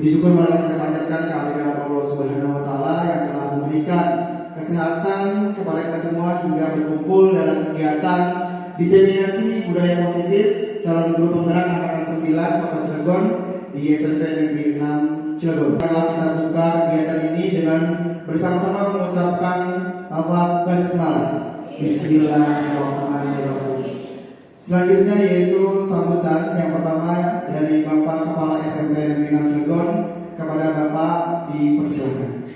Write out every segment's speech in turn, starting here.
Puji syukur marilah kita panjatkan kehadirat Allah Subhanahu wa taala yang telah memberikan kesehatan kepada kita semua hingga berkumpul dalam kegiatan diseminasi budaya positif calon guru penggerak angkatan 9 Kota Cilegon di SMP Negeri 6 Cilegon. Marilah kita buka kegiatan ini dengan bersama-sama mengucapkan lafaz basmalah. Bismillahirrahmanirrahim. Selanjutnya yaitu sambutan yang pertama dari Bapak Kepala SMP Negeri 6 Cilegon. Kepada Bapak dipersilakan.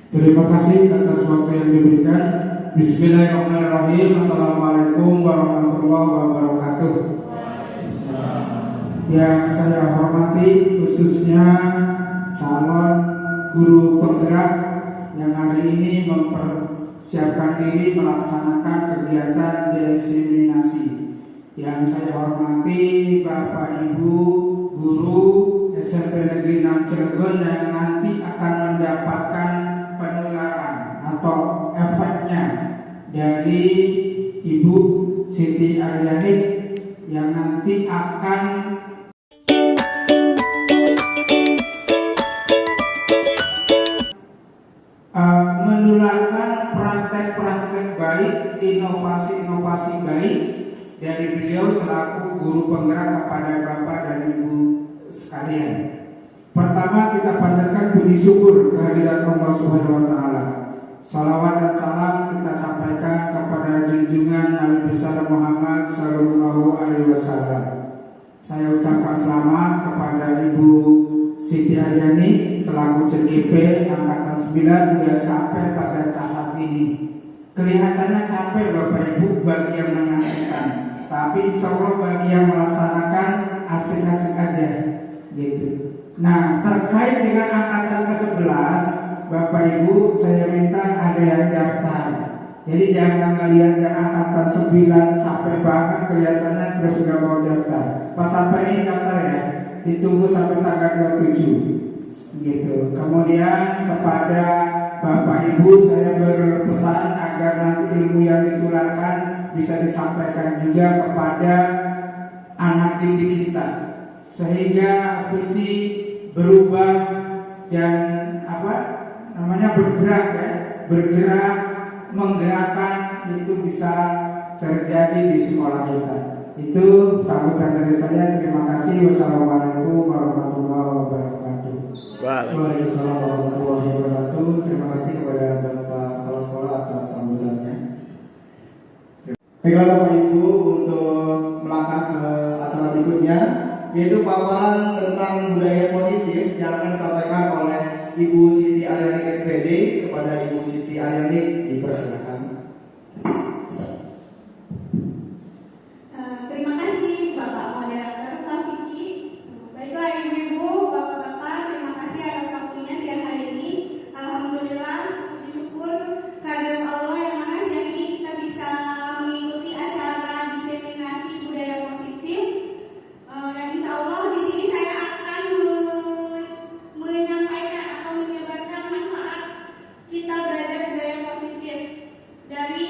Terima kasih atas waktu yang diberikan. Bismillahirrahmanirrahim. Assalamualaikum warahmatullahi wabarakatuh. Yang saya hormati khususnya calon guru penggerak yang hari ini mempersiapkan diri melaksanakan kegiatan diseminasi. Yang saya hormati Bapak Ibu guru SMP Negeri 6 Cilegon yang nanti akan mendapatkan penularan atau efeknya dari Ibu Siti Aryani yang nanti akan menularkan praktek-praktek baik, inovasi-inovasi baik dari beliau selaku guru penggerak kepada Bapak dan Ibu sekalian. Pertama, kita panjatkan puji syukur kehadirat Allah Subhanahu wa taala. Salawat dan salam kita sampaikan kepada junjungan Nabi besar Muhammad sallallahu alaihi wasallam. Saya ucapkan selamat kepada Ibu Siti Aryani selaku CGP angkatan 9 sudah sampai pada tahap ini. Kelihatannya capek Bapak Ibu bagi yang menyampaikan, tapi insya Allah bagi yang melaksanakan asik-asik aja gitu. Nah, terkait dengan angkatan ke-11 Bapak Ibu, saya minta ada yang daftar. Jadi jangan ngelihat yang angkatan 9 capek banget kelihatannya terus sudah mau daftar. Pas sampai ini daftar ya, ditunggu sampai tanggal 27 gitu. Kemudian kepada Bapak Ibu saya berpesan agar nanti ilmu yang ditularkan bisa disampaikan juga kepada anak didik kita, sehingga visi berubah dan bergerak menggerakkan itu bisa terjadi di sekolah kita. Itu sambutan dari saya. Terima kasih. Wassalamualaikum warahmatullahi wabarakatuh. Waalaikumsalam warahmatullahi wabarakatuh. Terima kasih kepada Bapak Kepala Sekolah atas sambutannya. Baiklah Bapak Ibu, untuk melangkah ke acara berikutnya, yaitu paparan tentang budaya positif yang akan disampaikan oleh Ibu Siti Aryani SPD. Kepada Ibu Siti Aryani dipersilakan. Terima kasih Bapak Moderator Pak Vicky. Baiklah Ibu-ibu, Bapak-bapak, terima kasih atas waktunya siang hari ini. Alhamdulillah, puji syukur kehadirat Allah yang mana siang ini kita bisa mengikuti acara diseminasi budaya positif. Yang insya Allah di sini saya akan menyampaikan atau menyebarkan manfaat kita belajar budaya positif dari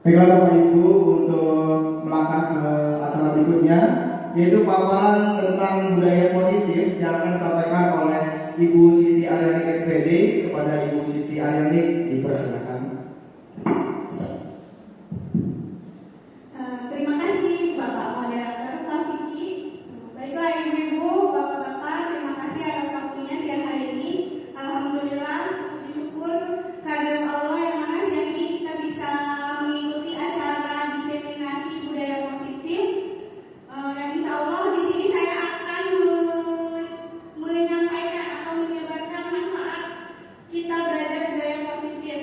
Baiklah Bapak Ibu, untuk melangkah ke acara berikutnya, yaitu paparan tentang budaya positif yang akan disampaikan oleh Ibu Siti Arianik SPD. Kepada Ibu Siti Arianik dipersilakan. Terima kasih Bapak Moderator Pak Vicky. Baiklah Ibu-ibu, Bapak-bapak, terima kasih atas waktunya siang hari ini. Alhamdulillah, puji syukur kehadirat Allah yang mana siang ini kita bisa mengikuti acara diseminasi budaya positif. Yang insya Allah di sini saya akan menyampaikan atau menyebarkan manfaat kita belajar budaya positif.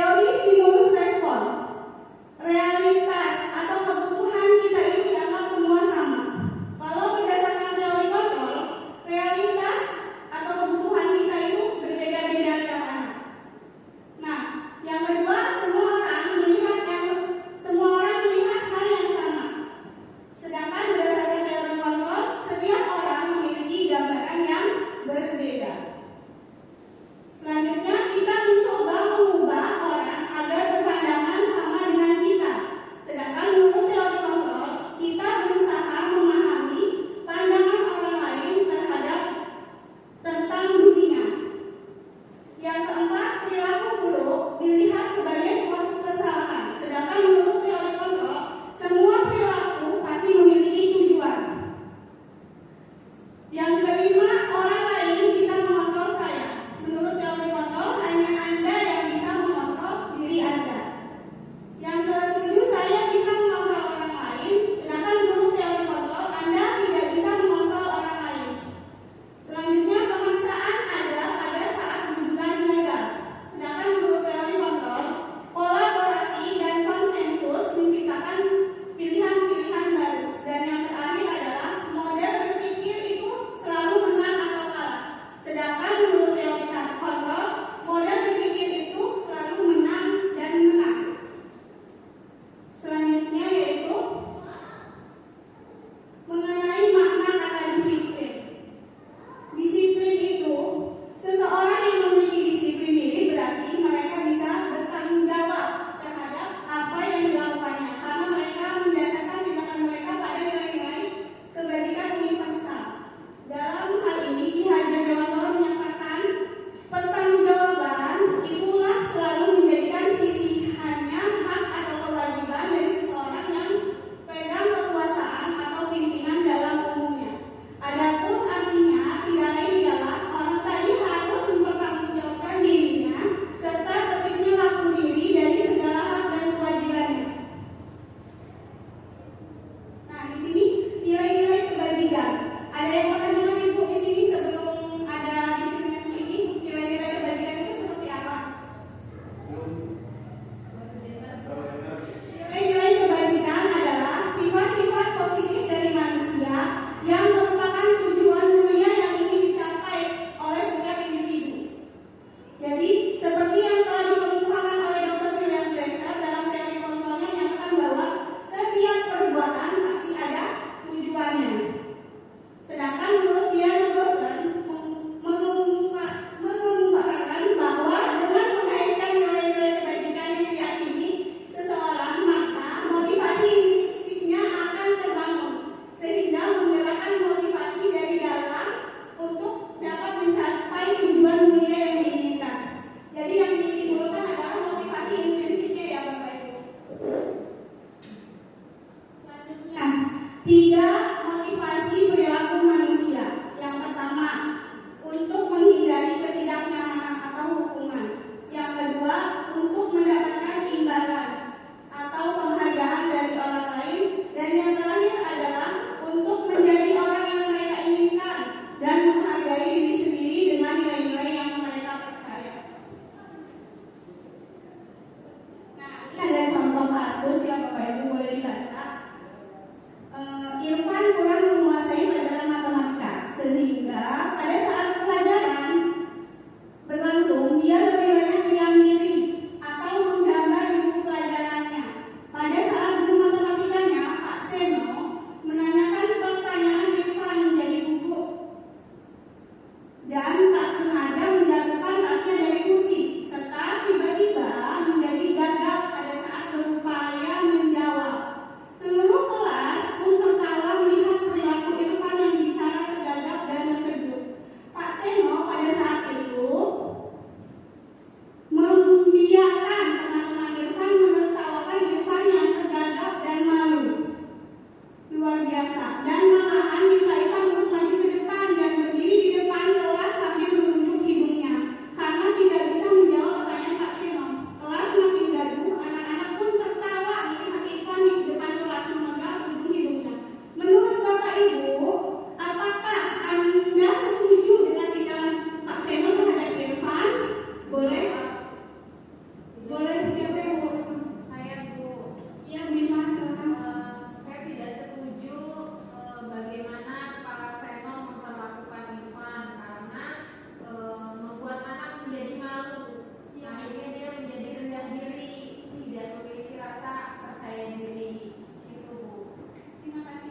teori stimulus respon. Realitas atau kebutuhan kita itu dianggap semua sama. Kalau berdasarkan teori kontrol, realitas atau kebutuhan kita itu berbeda-beda tiap anak. Nah, yang kedua, semua orang melihat hal yang sama. Sedangkan berdasarkan teori kontrol, setiap orang memiliki gambaran yang berbeda. Selanjutnya, kita mencoba mengubah orang agar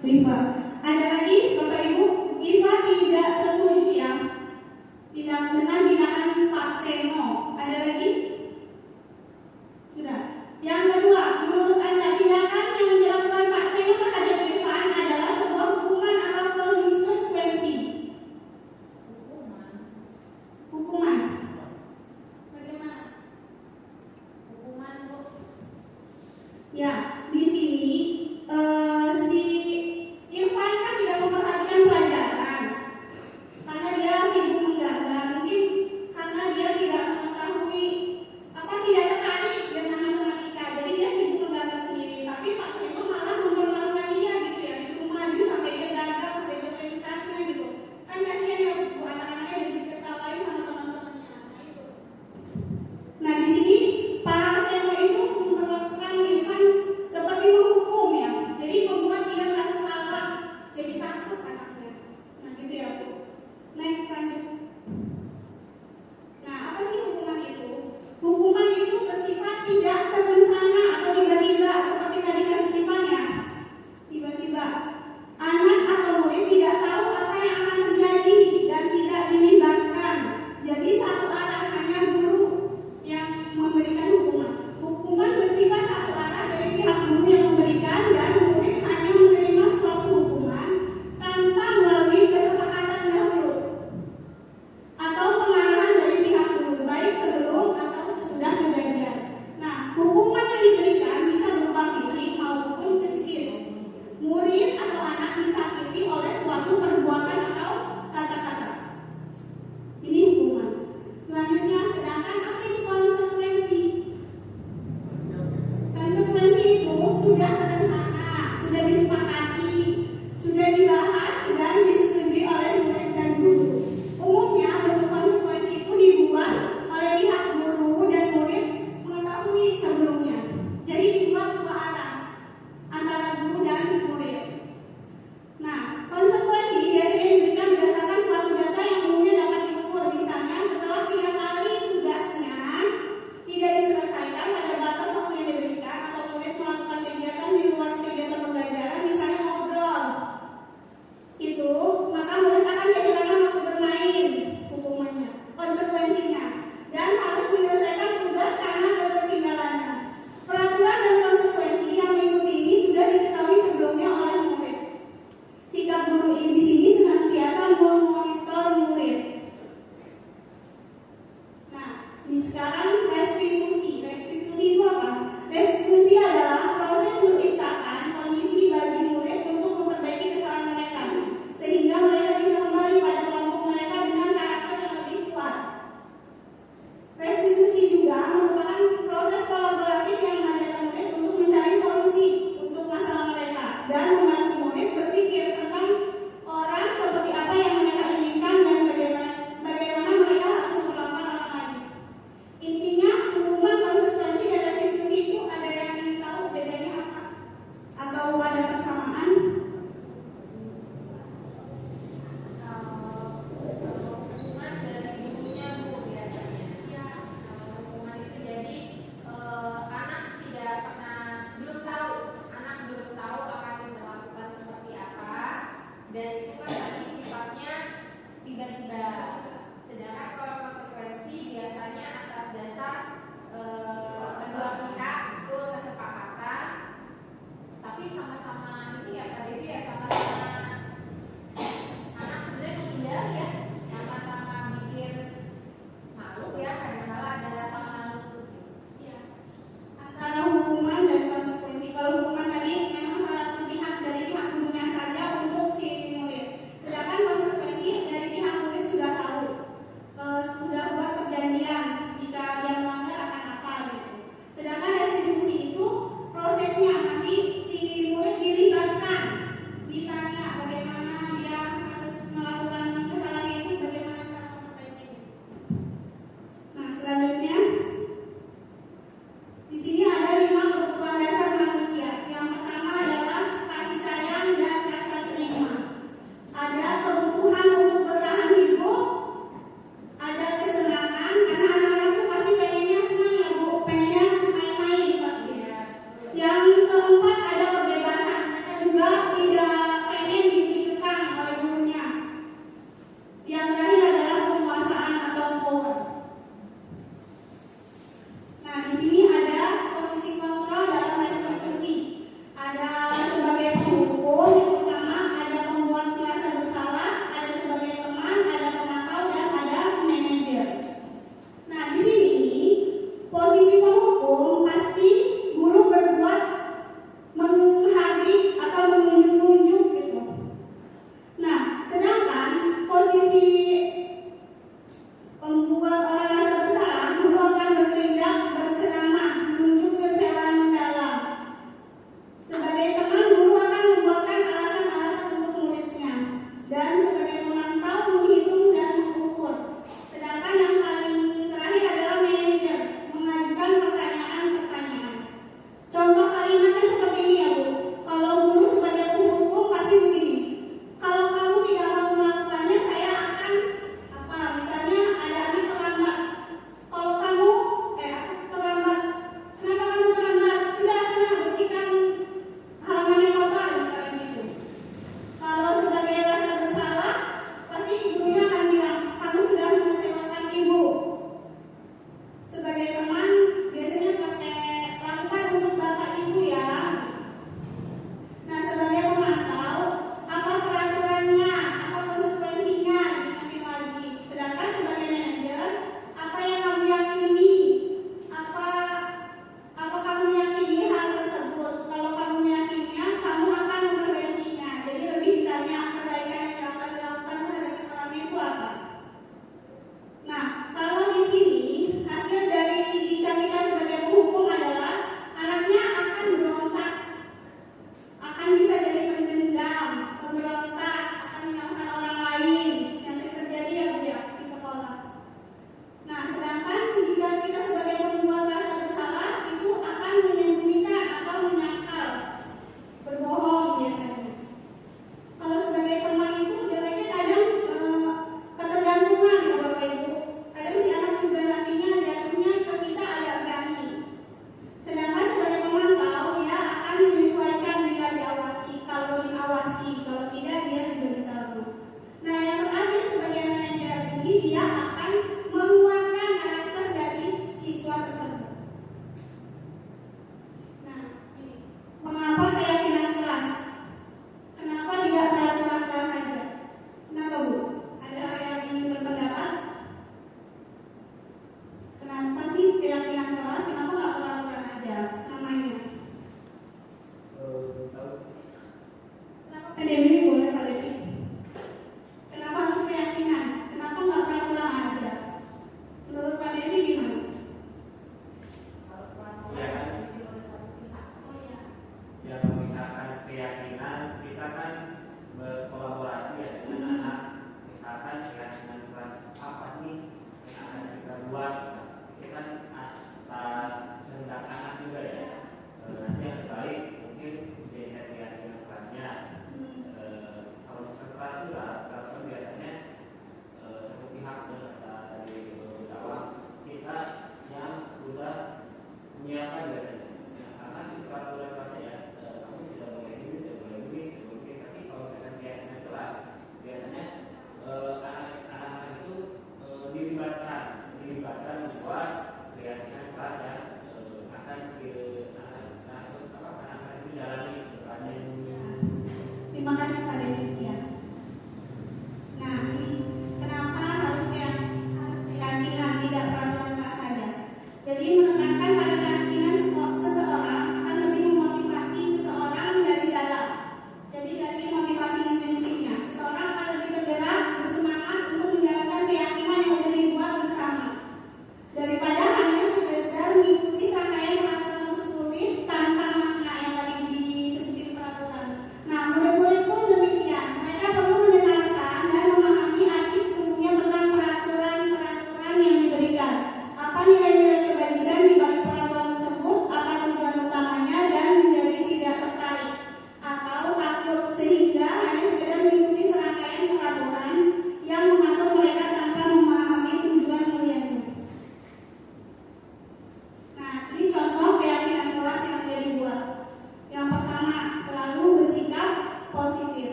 Iva. Ada lagi Bapak Ibu, Iva tidak setuju ya tidak dengan tindakan Pak Seno. Ada lagi? Sudah. Yang kedua, menurut Anda tindakan yang dilakukan Pak Seno terhadap Irfan adalah sebuah hukuman atau konsekuensi? Hukuman. Bagaimana? Hukuman, Bu. Ya, di sini si Irfan kan tidak memperhatikan pelajaran karena dia sibuk menggambar. Mungkin karena dia tidak mengetahui tidak tertarik dengan matematika, jadi dia sibuk menggambar sendiri. Tapi Pak Seno malah mempermalukan dia gitu ya, disuruh maju sampai dia gagal, sampai dia pentasnya gitu. Kan kasihan ya Bu, anak-anaknya jadi diketawain sama teman-temannya. Nah itu. Nah di sini Pak Seno itu memperlakukan Irfan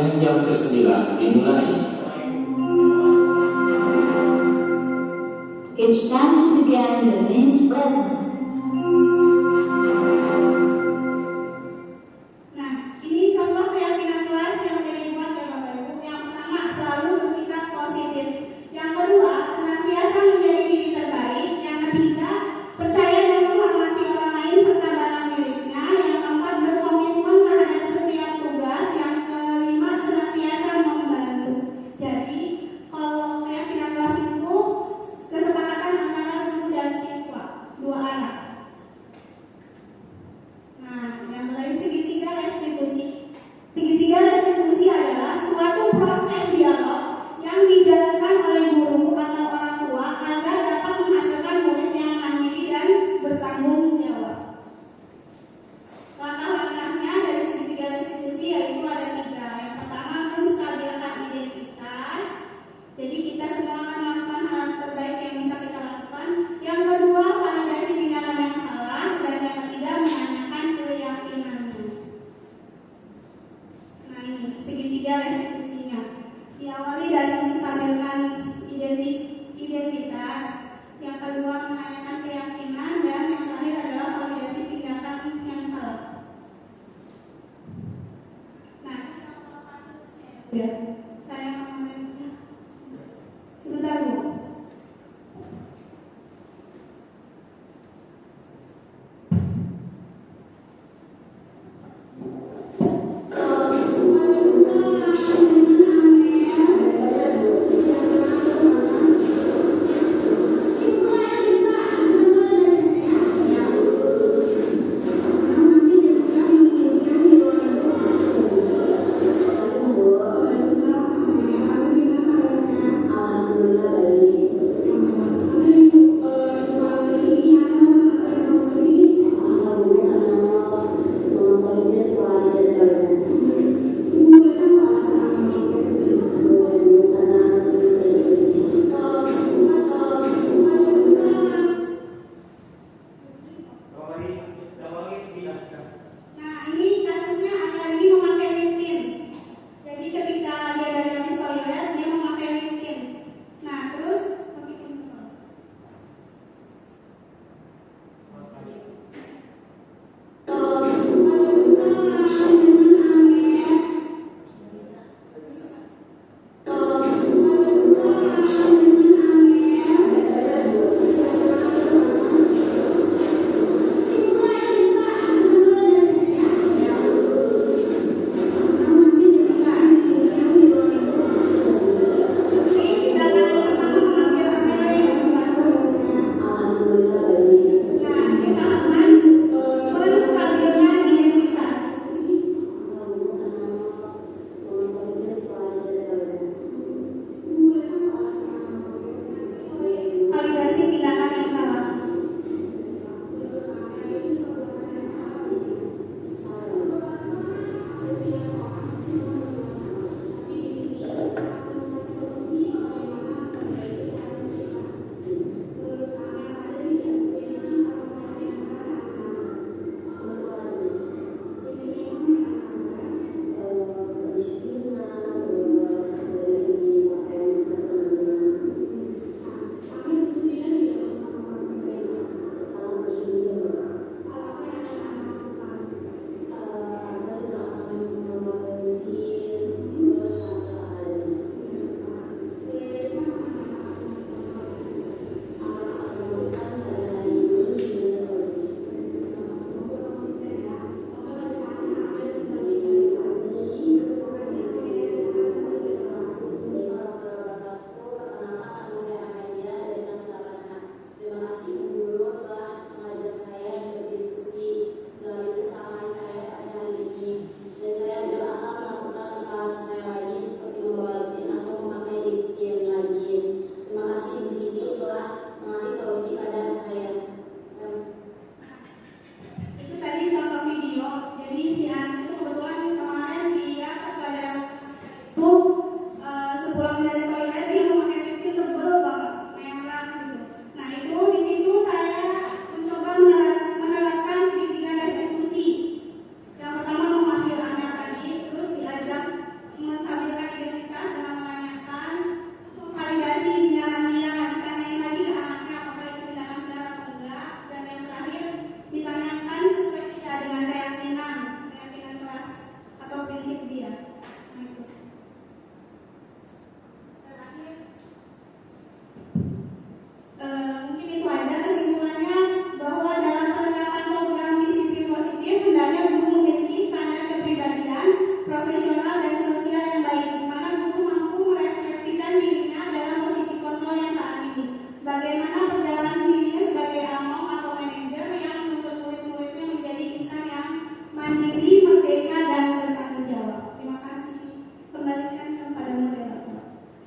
Latihan jam ke-9 dimulai. It's time to begin the main lesson. Nah, ini contoh keyakinan kelas yang dibuat ya Bapak Ibu. Yang pertama, selalu bersikap positif. Yang kedua, senantiasa menjadi diri terbaik. Yang ketiga, percaya dan menghormati orang lain serta barang miliknya. Yang keempat, berkomitmen terhadap setiap tugas. Yang kelima, senantiasa membantu. Jadi, kalau keyakinan kelas itu kesepakatan antara guru dan siswa, dua arah. Nah, yang lain segitiga restitusi. Segitiga restitusi adalah suatu proses dialog yang dijalankan oleh guru atau orang tua agar dapat menghasilkan murid yang mandiri dan bertanggung jawab. Langkah-langkahnya dari segitiga restitusi yaitu ada 3. Yang pertama, menstabilkan identitas. Jadi kita semua akan melakukan hal terbaik yang bisa kita lakukan. Yang kedua, validasi tindakan yang salah. Dan yang ketiga, menanyakan keyakinannya. Nah ini segitiga restitusinya. Diawali dari menstabilkan identitas. Yang kedua, menanyakan keyakinan. Dan yang terakhir adalah validasi tindakan yang salah. Nah, contoh kasusnya ya. Saya sebentar Bu.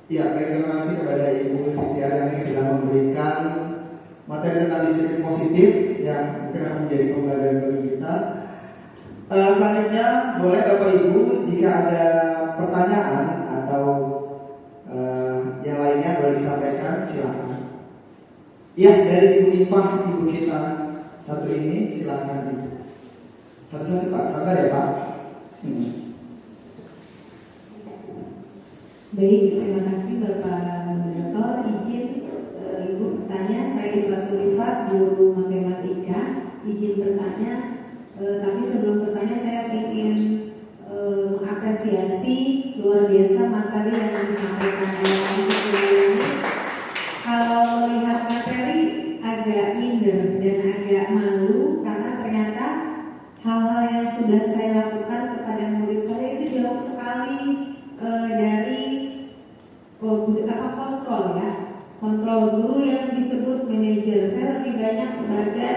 Ya, baik, terima kasih kepada Ibu Siti Aryani yang sudah memberikan materi tentang disiplin positif yang mungkin akan menjadi pembelajaran bagi kita. Selanjutnya, boleh Bapak Ibu jika ada pertanyaan atau yang lainnya boleh disampaikan, silakan. Ya, dari Ibu Ifah, ibu kita satu ini, silakan Ibu. Satu-satu Pak, sabar ya Pak. Baik, terima kasih Bapak Moderator. Izin Ibu bertanya, saya Ifah Sulifat, guru matematika. Izin bertanya, tapi sebelum bertanya saya ingin mengapresiasi luar biasa materi yang disampaikan oleh Ibu. Kalau melihat materi agak minder dan agak malu karena ternyata hal-hal yang sudah saya lakukan kepada murid saya itu jauh sekali dari kontrol ya, kontrol guru yang disebut manajer. Saya lebih banyak sebagai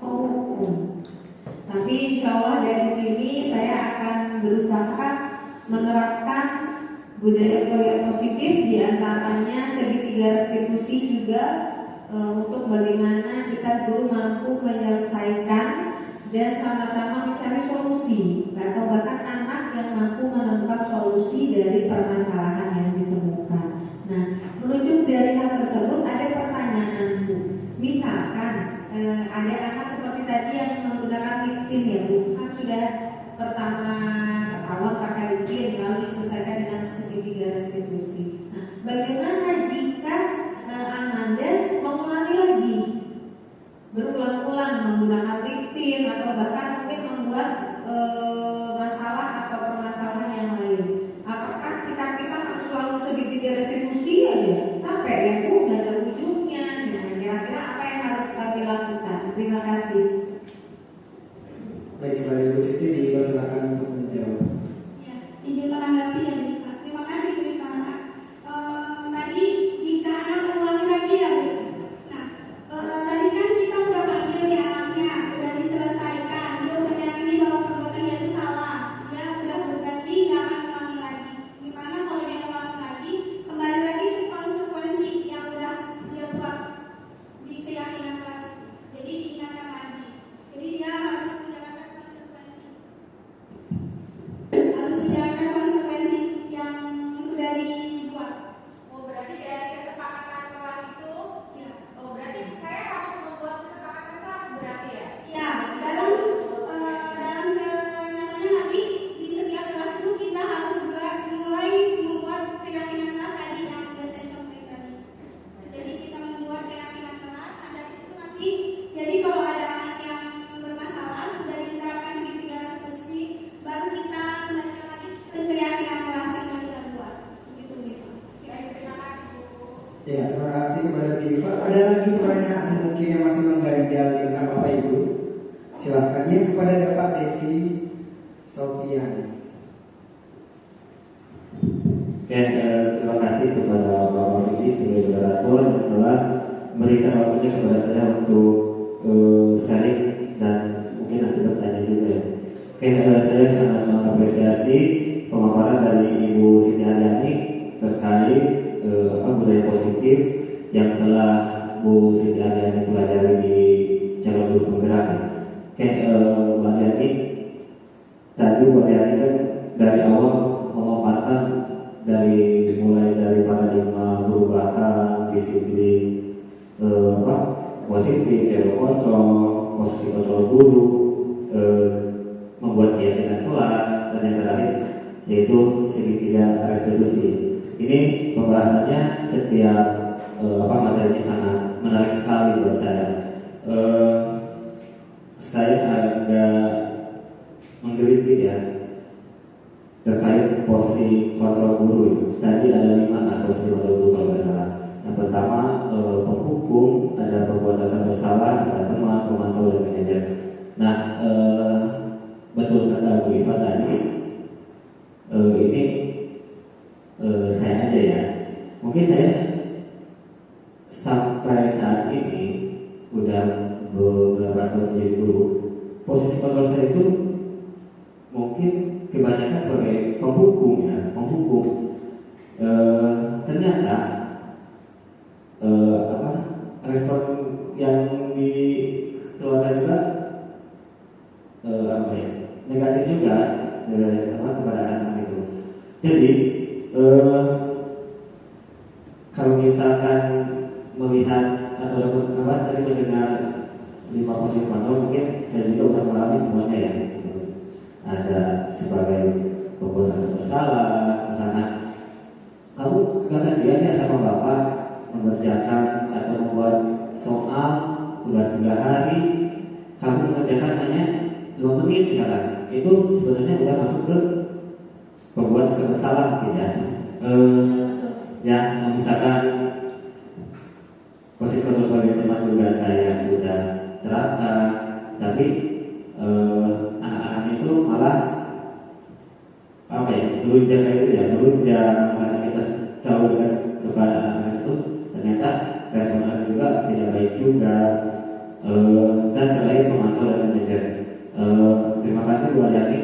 penghukum. Tapi insya Allah dari sini saya akan berusaha menerapkan budaya positif, diantaranya segitiga restitusi juga untuk bagaimana kita guru mampu menyelesaikan dan sama-sama mencari solusi, atau bahkan anak yang mampu menemukan solusi dari permasalahan yang ditemukan. Nah, merujuk dari hal tersebut ada pertanyaan Bu. Misalkan ada anak seperti tadi yang menggunakan LinkedIn ya Bu, kan sudah pertama ketahuan pakai LinkedIn lalu diselesaikan dengan segitiga restitusi. Nah, bagaimana jika Ananda mengulangi lagi, berulang-ulang menggunakan LinkedIn atau bahkan mungkin membuat masalah atau permasalahan yang lain? Apakah sikap kita harus selalu segitiga restitusi aja sampai ya Bu, nggak ada ujungnya? Nah, kira-kira apa yang harus kami lakukan? Terima kasih. Baik, kepada Ibu Siti, dipersilakan untuk menjawab. Ya, izin menanggapi ya Bu. Terima kasih Bu Rifana. Tadi jika anak mengulangi lagi ya Bu. Nah, tadi kan kita udah panggil ya anaknya, udah diselesaikan, dia udah meyakini bahwa perbuatannya itu salah, dia udah berjanji nggak akan mengulangi lagi. Gimana kalau dia mengulangi lagi, kembali lagi ke konsekuensi yang udah dia buat di keyakinan kelas itu. Jadi diingatkan lagi. Jadi dia harus menjalankan konsekuensi. Harus dijalankan konsekuensi yang sudah dibuat. Oh, berarti dari kesepakatan kelas itu, Ya. oh berarti saya harus membuat kesepakatan kelas berarti ya? Ya, dalam kenyataannya nanti di setiap kelas itu kita harus mulai membuat keyakinan kelas tadi yang sudah saya contohkan tadi. Jadi kita membuat keyakinan kelas, ada itu nanti. Jadi kalau ada anak yang bermasalah sudah diterapkan segitiga restitusi, baru kita kembalikan lagi ke keyakinan kelas yang kita buat. Begitu gitu. Baik, terima kasih Bu. Ya, terima kasih kepada Ibu. Ada lagi pertanyaan mungkin yang masih mengganjal di benak Bapak Ibu? Silakan ya, kepada Bapak Devi Sofian. Oke, terima kasih kepada Bapak Fikri sebagai moderator yang telah memberikan waktunya kepada saya untuk sharing dan mungkin nanti bertanya juga ya. Oke, saya sangat mengapresiasi pemaparan dari Ibu Siti Aryani terkait budaya positif yang telah Bu Siti Aryani pelajari di calon guru penggerak. Oke, Mbak Aryani, tadi Mbak Aryani kan dari awal memaparkan mulai dari paradigma perubahan disiplin positif, kontrol, posisi kontrol guru, membuat keyakinan kelas, dan yang terakhir yaitu segitiga restitusi. Ini pembahasannya setiap materinya sangat menarik sekali buat saya. Saya agak menggelitik ya terkait posisi kontrol guru. Tadi ada 5 kan posisi kontrol guru kalau nggak salah. Yang pertama penghukum, ada perbuatan bersalah, ada teman, pemantau, dan manajer. Nah, betul kata Bu Iva tadi, ini saya aja ya. Mungkin saya sampai saat ini udah beberapa tahun menjadi guru. Posisi kontrol saya itu mungkin kebanyakan sebagai penghukum ya, ternyata respon yang dikeluarkan juga negatif juga kepada anak itu. Jadi kalau misalkan melihat atau tadi mendengar 5 posisi kontrol, mungkin saya juga udah mengalami semuanya ya. Ada sebagai pembuat bersalah, misalnya kamu gak kasihan ya sama bapak mengerjakan atau membuat soal udah 3 hari, kamu mengerjakan hanya 2 menit misalkan, itu sebenarnya udah masuk ke pembuat bersalah gitu ya. Ya misalkan posisi kontrol sebagai teman juga saya sudah terapkan, tapi anak-anak itu malah melunjak kayak itu ya, melunjak karena kita jauh dekat kepada anak-anak itu, ternyata responnya juga tidak baik juga. Dan terakhir memantau dan manajer. Terima kasih Bu Yani,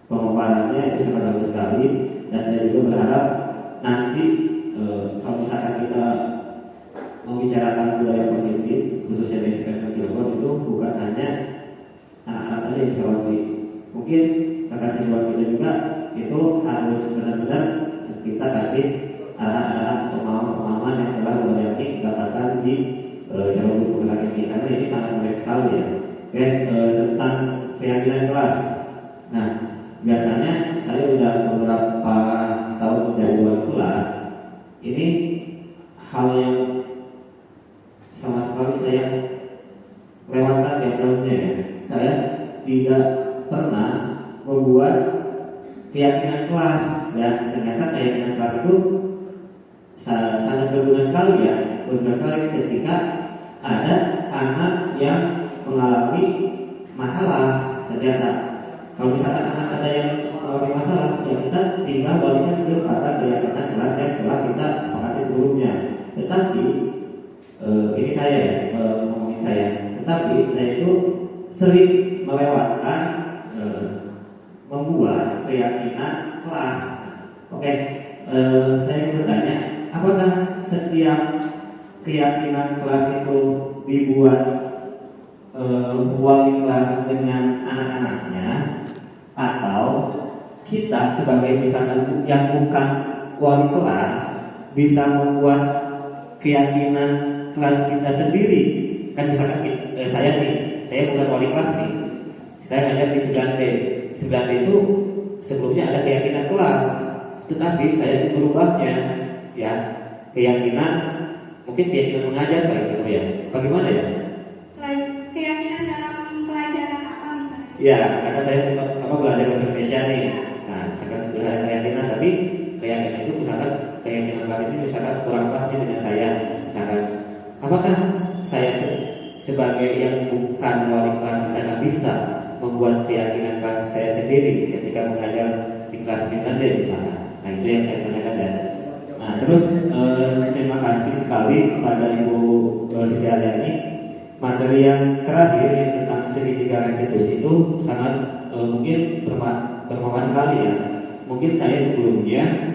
pemaparannya itu sangat bagus sekali, dan saya juga berharap nanti kalau misalkan kita membicarakan budaya positif, khususnya di sekitar Cirebon, itu bukan hanya anak-anak saja yang disawati. Mungkin kakak siswa kita juga itu harus benar-benar kita kasih arahan-arahan atau pemahaman yang telah Bu Yani dapatkan di jalur penggerak ini, karena ini sangat menarik sekali ya. Oke, tentang keyakinan kelas. Nah, biasanya saya sudah beberapa tahun menjadi wali kelas. Ini hal yang sama sekali saya lewatkan backgroundnya ya. Saya tidak pernah membuat keyakinan kelas, dan ternyata keyakinan kelas itu sangat berguna sekali ya. Berguna sekali ketika ada anak yang mengalami masalah. Ternyata kalau misalkan anak ada yang mengalami masalah, ya kita tinggal balikan kepada keyakinan kelas yang telah kita sepakati sebelumnya. Tetapi ini saya ya, ngomongin saya. Tetapi saya itu sering melewatkan membuat keyakinan kelas. Oke, saya bertanya, apakah setiap keyakinan kelas itu dibuat wali kelas dengan anak-anaknya, atau kita sebagai misalkan yang bukan wali kelas bisa membuat keyakinan kelas kita sendiri? Kan misalkan saya bukan wali kelas nih, saya ngajar di 9D. 9D itu sebelumnya ada keyakinan kelas, tetapi saya merubahnya ya, keyakinan mungkin keyakinan mengajar kayak gitu ya. Bagaimana ya? Keyakinan dalam pelajaran apa misalnya? Ya, misalkan saya belajar bahasa Indonesia nih. Nah, misalkan ada keyakinan, tapi keyakinan itu misalkan keyakinan kelas ini misalkan kurang pas dengan saya. Misalkan, apakah saya sebagai yang bukan wali kelas misalkan bisa membuat keyakinan kelas saya sendiri ketika mengajar di kelas 9D misalnya? Nah, itu yang saya tanyakan ya. Nah, terus terima kasih sekali kepada Ibu Siti Aryani. Materi yang terakhir yang tentang segitiga restitusi itu sangat mungkin bermanfaat sekali ya. Mungkin saya sebelumnya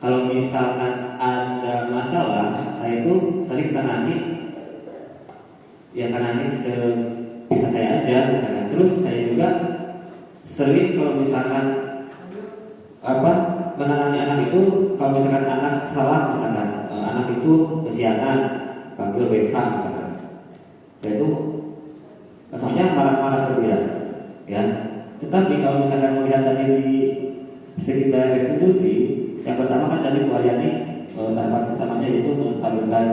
kalau misalkan ada masalah, saya itu sering tangani bisa saya aja misalkan. Terus saya juga sering kalau misalkan menangani anak itu, kalau misalkan anak salah misalkan, anak itu kesiangan panggil BK misalkan, saya itu rasanya marah-marah ke dia ya. Tetapi kalau misalkan melihat tadi di sekitar restitusi, yang pertama kan tadi Bu Aryani tahapan pertamanya itu menstabilkan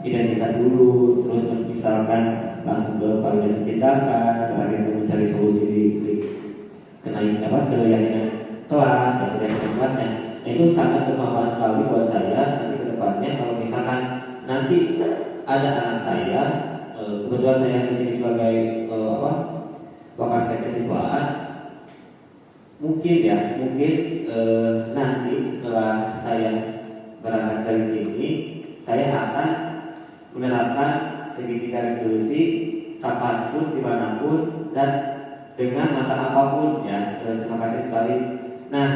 identitas dulu, terus misalkan langsung ke validasi tindakan, terakhir mencari solusi di keyakinan kelas dan keyakinan kelasnya. Nah, itu sangat bermanfaat sekali buat saya nanti ke depannya. Kalau misalkan nanti ada anak saya, kebetulan saya di sini sebagai wakasek kesiswaan, mungkin nanti setelah saya berangkat dari sini, saya akan menerapkan segitiga restitusi kapanpun, dimanapun, dan dengan masalah apapun ya. Terima kasih sekali. Nah,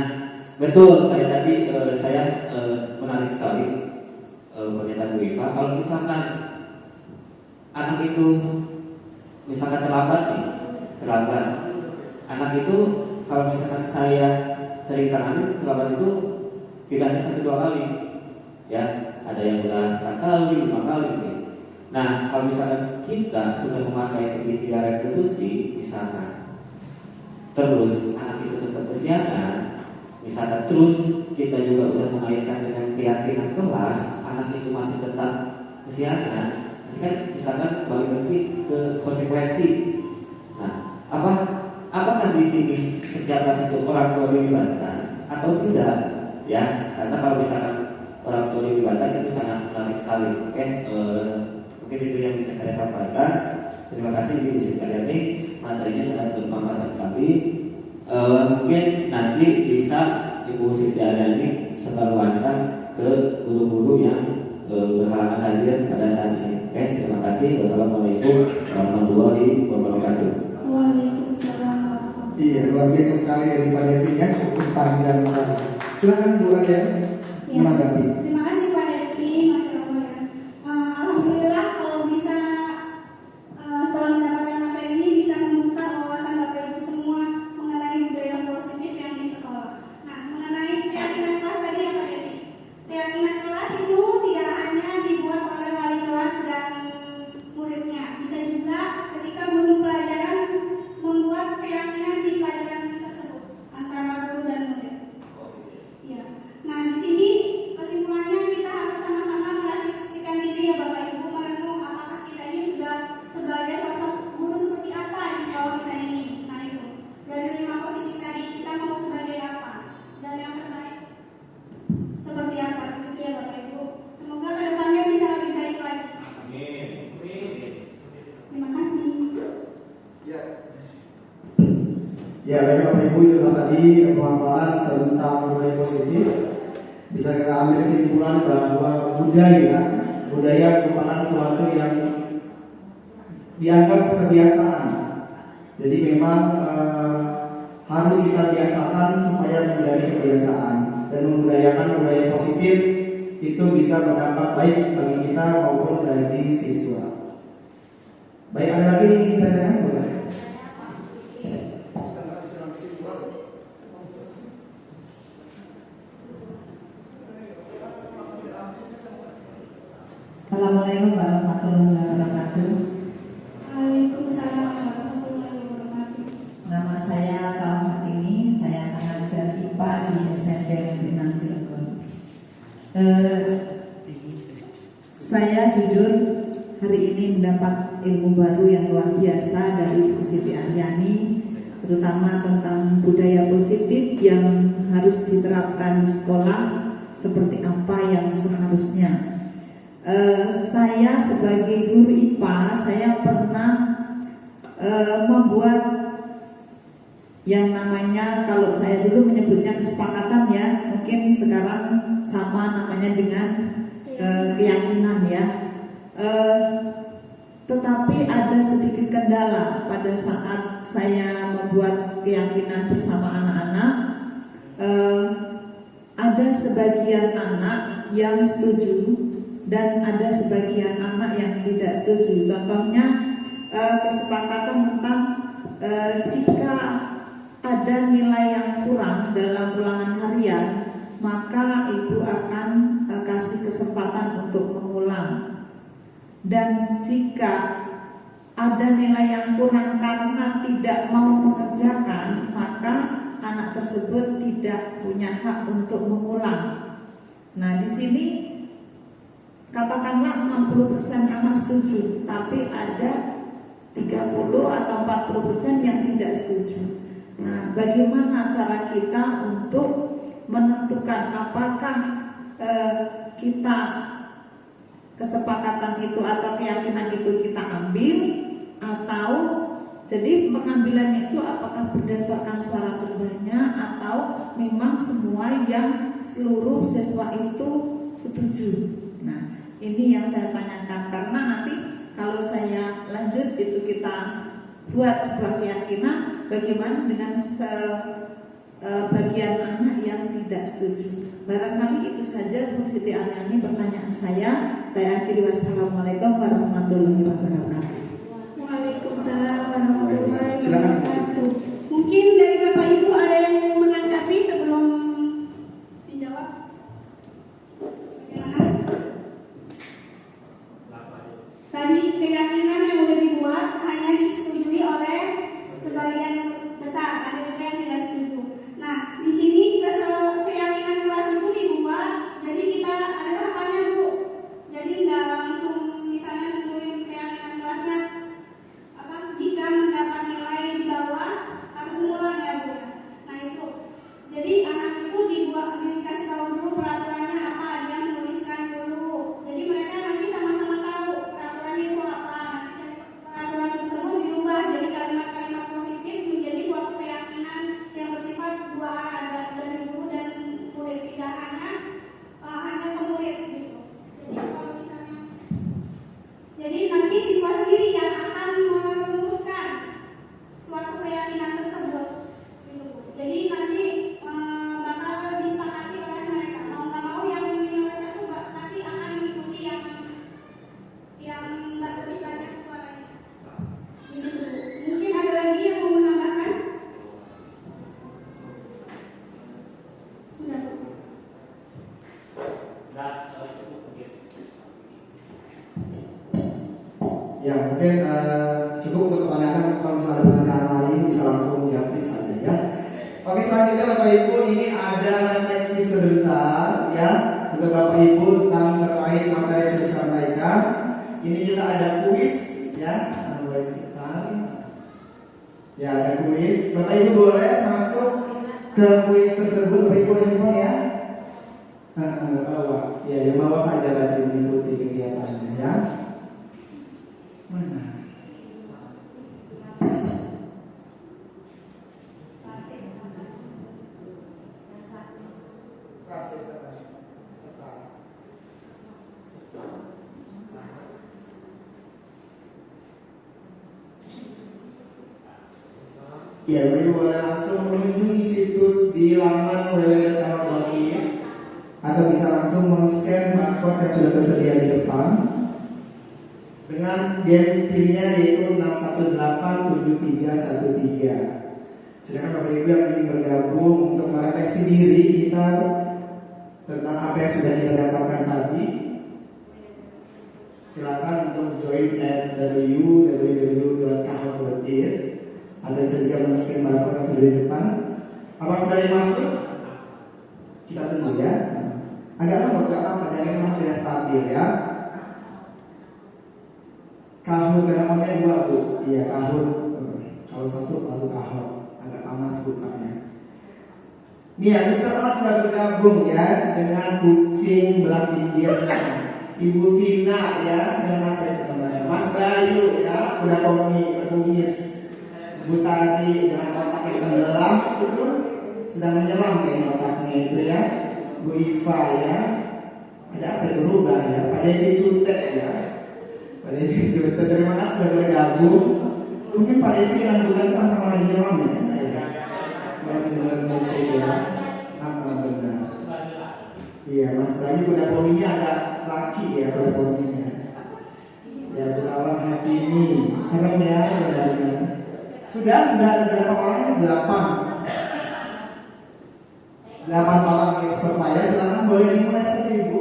Betul, kayak tadi saya menarik sekali pernyataan Bu Iva. Kalau misalkan anak itu misalkan terlambat, anak itu kalau misalkan saya sering teramin, terlambat itu tidak hanya 1-2 kali, ya, ada yang udah 4 kali, 5 kali, gitu. Nah, kalau misalkan kita sudah memakai segitiga retribusi, misalkan, terus anak itu tetap kesiangan, misalkan terus kita juga udah mengaitkan dengan keyakinan kelas, anak itu masih tetap kesiangan, nanti kan misalkan balik lagi ke konsekuensi. Nah, apakah di sini setiap kelas itu orang tua dilibatkan atau tidak? Ya, karena kalau misalkan orang tua dilibatkan itu sangat menarik sekali. Oke, mungkin itu yang bisa saya sampaikan. Terima kasih Ibu Siti Aryani, materinya sangat bermanfaat sekali. Mungkin nanti bisa Ibu Siti Aryani sebarluaskan ke guru-guru yang berhalangan hadir pada saat ini. Oke, terima kasih. Wassalamualaikum warahmatullahi wabarakatuh. Waalaikumsalam. Iya, luar biasa sekali dari Pak Devin ya, cukup panjang sekali. Silakan Bu Aryani menanggapi. Terima kasih Pak Devi, Masya Allah ya. Alhamdulillah kalau bisa setelah mendapatkan materi ini bisa membuka wawasan Bapak Ibu semua mengenai budaya positif yang di sekolah. Nah, mengenai keyakinan kelas tadi ya Pak Devi. Keyakinan kelas itu tidak hanya dibuat oleh wali kelas dan muridnya, bisa juga ketika guru pelajaran membuat keyakinan di pelajaran tersebut antara guru dan murid. Ya. Nah, di sini kesimpulannya kita harus sama-sama merefleksikan diri ya Bapak Ibu, merenung apakah kita ini sudah sebagai sosok guru seperti apa di sekolah kita ini. Nah itu, dari 5 posisi tadi kita mau sebagai apa dan yang terbaik seperti apa, gitu ya Bapak Ibu. Semoga kedepannya bisa lebih baik lagi. Amin. Terima kasih. Ya, baik Bapak Ibu, itu tadi pemaparan tentang budaya positif. Bisa kita ambil kesimpulan bahwa budaya merupakan sesuatu yang dianggap kebiasaan. Jadi memang harus kita biasakan supaya menjadi kebiasaan dan membudayakan budaya positif itu bisa berdampak baik bagi kita maupun bagi siswa. Baik, ada lagi yang kita tanyakan boleh? Assalamualaikum warahmatullahi wabarakatuh. Waalaikumsalam warahmatullahi wabarakatuh. Nama saya Kartini, saya pengajar IPA di SMP Negeri 6 Cilegon. Saya jujur hari ini mendapat ilmu baru yang luar biasa dari Bu Siti Aryani, terutama tentang budaya positif yang harus diterapkan di sekolah seperti apa yang seharusnya. Saya sebagai guru IPA, saya pernah membuat yang namanya, kalau saya dulu menyebutnya kesepakatan ya, mungkin sekarang sama namanya dengan keyakinan ya. Tetapi ada sedikit kendala pada saat saya membuat keyakinan bersama anak-anak. Ada sebagian anak yang setuju dan ada sebagian anak yang tidak setuju. Contohnya kesepakatan tentang jika ada nilai yang kurang dalam ulangan harian, maka ibu akan kasih kesempatan untuk mengulang. Dan jika ada nilai yang kurang karena tidak mau mengerjakan, maka anak tersebut tidak punya hak untuk mengulang. Nah, di sini katakanlah 60% anak setuju, tapi ada 30 atau 40% yang tidak setuju. Nah, bagaimana cara kita untuk menentukan apakah kita kesepakatan itu atau keyakinan itu kita ambil, atau jadi pengambilannya itu apakah berdasarkan suara terbanyak atau memang semua yang seluruh siswa itu setuju. Nah, ini yang saya tanyakan, karena nanti kalau saya lanjut itu kita buat sebuah keyakinan, bagaimana dengan bagian anak yang tidak setuju. Barangkali itu saja Bu Siti Aryani pertanyaan saya. Saya akhiri, wassalamualaikum warahmatullahi wabarakatuh. Waalaikumsalam warahmatullahi Silakan, Bu Siti. wabarakatuh. Mungkin dari Bapak Ibu ada yang mau menanggapi sebelum dijawab? Bagaimana? Tadi keyakinan yang sudah dibuat hanya disetujui oleh sebagian besar, ada juga yang tidak setuju. Nah, di sini keyakinan kelas itu dibuat, jadi kita ada tahapannya Bu. Jadi nggak langsung misalnya tentuin keyakinan kelasnya jika mendapat nilai di bawah harus ngulang ya Bu. Nah itu, jadi anak itu dikasih tahu dulu peraturannya apa, dia menuliskan dulu. Jadi mereka nanti sama-sama tahu peraturan itu apa. Peraturan tersebut dirubah jadi kalimat-kalimat positif menjadi suatu keyakinan yang bersifat dua arah dari guru dan murid, tidak hanya pemurid gitu. Jadi kalau misalnya, jadi nanti siswa sendiri yang akan merumuskan suatu keyakinan tersebut. Gitu. Jadi nanti bakal disepakati oleh mereka. Mau nggak mau yang minoritas juga pasti akan mengikuti yang lebih banyak suaranya. Gitu. Mungkin ada lagi yang mau menambahkan? Sudah. Ya mungkin cukup untuk pertanyaan. Kalau misalnya ada pertanyaan lain bisa langsung diambil saja ya. Oke, selanjutnya Bapak Ibu, ini ada refleksi sebentar ya untuk Bapak Ibu tentang terkait materi yang sudah disampaikan. Ini kita ada kuis ya. Boleh sebentar. Ya ada kuis. Bapak Ibu boleh masuk ke kuis tersebut. Bapak Ibu handphone ya. Bawa. Ya yang bawa saja tadi mengikuti kegiatannya ya. Mana? Ya, Ibu boleh langsung mengunjungi situs di laman www.tahun.in atau bisa langsung men-scan barcode yang sudah tersedia di depan dengan DNP-nya yaitu 6187313. Sedangkan Bapak Ibu yang ingin bergabung untuk merefleksi diri kita tentang apa yang sudah kita dapatkan tadi, silakan untuk join at www.kahol.in atau bisa juga men-scan barcode yang sudah di depan. Apa sudah dimasuk? Kita tunggu ya. Agak lama apa jaringan memang tidak stabil ya. Kahul namanya dua Bu. Iya kahul. Kalau satu lalu kahul. Agak panas bukanya. Nih ya, Mr. Mas sudah bergabung ya dengan kucing belah pinggirnya. Ibu Vina ya dengan apa itu namanya? Mas Bayu ya udah berkumis. Bu Tati dengan otak yang tenggelam itu sedang menyelam kayak otaknya itu ya. Bu Iva ya. Ada apa yang berubah ya? Pak Devi Cutek ya. Pak Devi Cutek, terima kasih sudah bergabung. Mungkin Pak Devi dan bukan sama-sama lagi nyelam ya. Benar musik ya. Benar. Iya, Mas Bayu kuda poninya agak laki ya kuda poninya. Ya Gunawan hati ini serem ya kudanya. Sudah ada berapa orang? 8 orang peserta ya. Silakan boleh dimulai saja Ibu.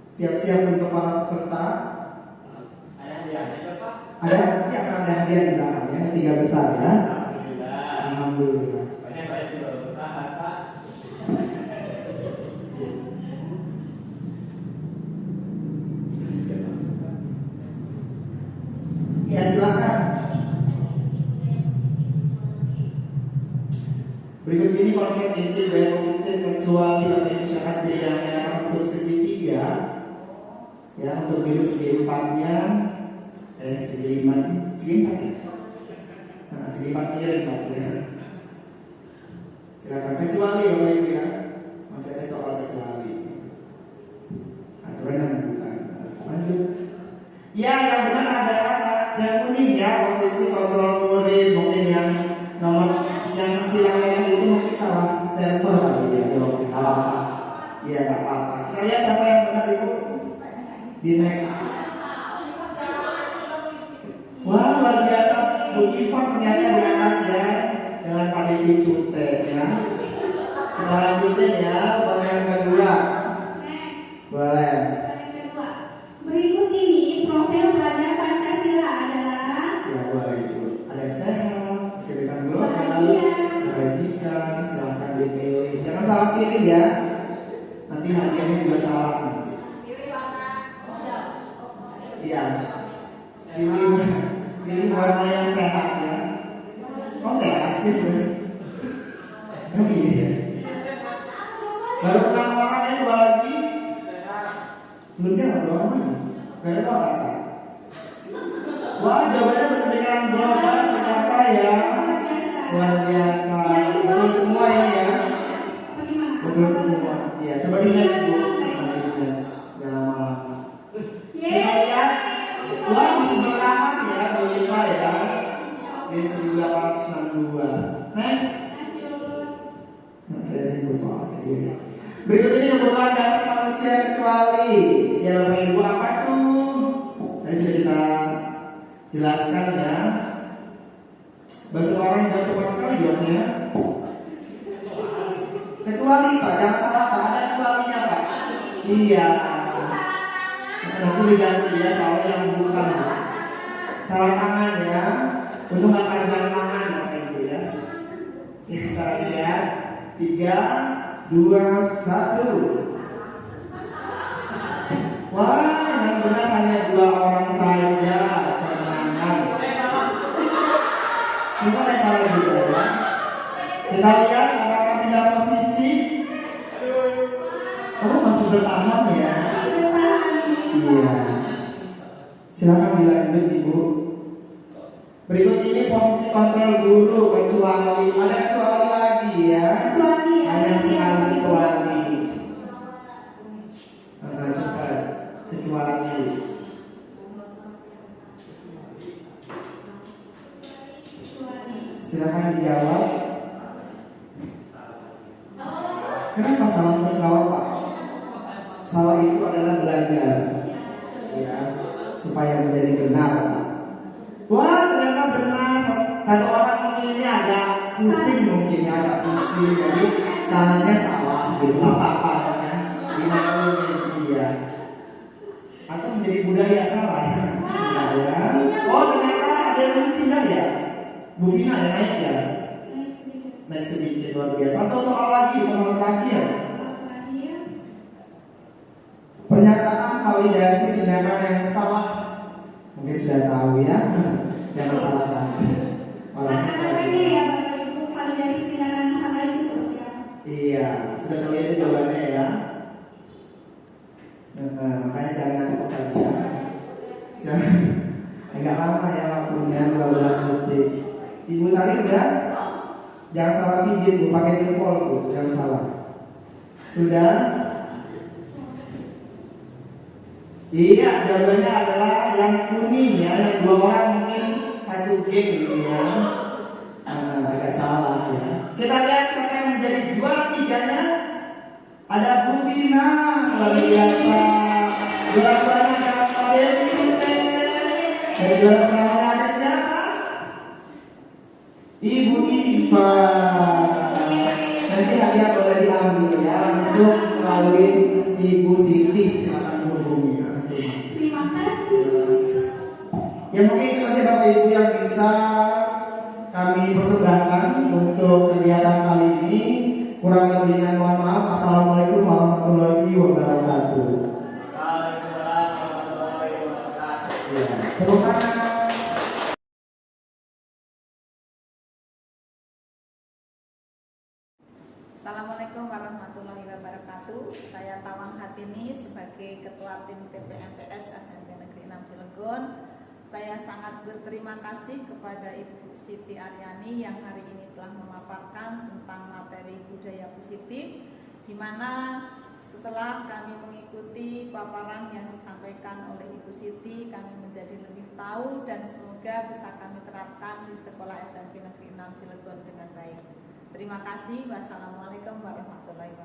Siap-siap untuk para peserta. Ada hadiahnya Pak? Ada, nanti akan ada hadiah di belakang ya, 3 besar ya. Alhamdulillah. Banyak juga bertahan Pak. Ya silakan. Berikut ini konsep inti gaya positif kecuali Bapak Ibu syarat yang merah untuk segitiga ya, untuk biru segi 4-nya segi 5 segi 4 ya. Nah, segi 4-nya 4 ya. Silakan kecuali Bapak Ibu ya. Masih ada soal kecuali. Aturan yang bukan. Lanjut. Ya, yang benar adalah yang kuning ya, posisi kontrol murid. Mungkin yang nomor yang silang merah itu mungkin salah Di next. Wah, luar biasa. Bu Iva ternyata di atas ya. Dengan Pak Devi Cute ya. Kita lanjutin ya, pertanyaan kedua. Boleh. Pertanyaan kedua. Berikut ini profil pelajar Pancasila adalah Ya boleh itu. Ada sehat, kebijakan global, kebajikan, silahkan dipilih. Jangan salah pilih ya. Nanti hadiahnya juga salah. Iya. Pilih warna yang sehat ya. Oh sehat sih. Oh iya. Baru 6 orang ya, 2 lagi. Belum jawab doang mana? Gak ada doang kata. Wah, jawabannya berpendidikan global ternyata ya. Luar biasa. Betul semua ini ya. Betul semua. Iya, coba di next Bu. Next. Jangan lama-lama. Kita lihat. Wah, masih bertahan ya, Bu Iva ya. Di 1862. Next. Oke, ini Bu soal ini. Berikut ini kebutuhan dasar manusia kecuali. Ya Bapak Ibu, apa tuh? Tadi sudah kita jelaskan ya. Bahasa orang yang cepat sekali jawabnya. Kecuali Pak, jangan salah Pak, ada kecualinya Pak. Iya. Nanti diganti ya, soalnya yang bukan salah tangan ya. Untuk nggak panjang tangan Bapak Ibu ya. Kita lihat 3, 2, 1. Wah, yang benar hanya 2 orang saja kemenangan. Kita ada salah juga ya. Kita lihat apakah pindah posisi. Oh masih bertahan ya. Iya. Silakan dilanjut Ibu. Berikut ini posisi kontrol guru kecuali. Ada kecuali lagi ya. Ada sekali kecuali. Cepat. Kecuali. Silakan dijawab. Kenapa salah terus jawab Pak? Salah itu adalah belajar, ya, supaya menjadi benar Pak. Wah ternyata benar. Satu orang mungkin ini agak pusing mungkin ya, agak pusing. Jadi tangannya salah gitu. Apa-apa ya. Iya. Atau menjadi budaya salah ya. Ya. Oh ternyata ada yang pindah ya. Bu Vina yang naik ya. Naik sedikit, luar biasa. Satu soal lagi, soal terakhir. Pernyataan validasi tindakan yang salah. Mungkin sudah tahu ya. Jangan salahkan orang ya Bapak Ibu, validasi tindakan yang salah itu seperti apa? Iya, sudah tahu itu jawabannya ya. Makanya jangan cepat lagi ya. Agak lama ya waktunya, 12 detik. Ibu tadi udah? Jangan salah pijit Bu, pakai jempol Bu, jangan salah. Sudah? Iya, jawabannya adalah yang kuning ya, yang 2 orang mungkin 1 geng gitu ya. Agak salah ya. Kita lihat siapa yang menjadi juara 3-nya. Ada Bu Vina, luar biasa. Juara-juaranya ada Pak Devi Cute. Dan juara pertamanya ada siapa? Ibu Iva. Nanti hadiah boleh diambil ya, langsung melalui Ibu Siti. Silakan hubungi. Terima kasih. Ya mungkin itu saja Bapak Ibu yang bisa kami persembahkan untuk kegiatan kali ini. Kurang lebihnya mohon maaf. Assalamualaikum warahmatullahi wabarakatuh. Ya, tepuk tangan. Assalamualaikum warahmatullahi wabarakatuh. Saya Tawang Hatini sebagai Ketua Tim TPMPS SMP Negeri 6 Cilegon. Saya sangat berterima kasih kepada Ibu Siti Aryani yang hari ini telah memaparkan tentang materi budaya positif, di mana setelah kami mengikuti paparan yang disampaikan oleh Ibu Siti, kami menjadi lebih tahu dan semoga bisa kami terapkan di Sekolah SMP Negeri 6 Cilegon dengan baik. Terima kasih. Wassalamualaikum warahmatullahi wabarakatuh.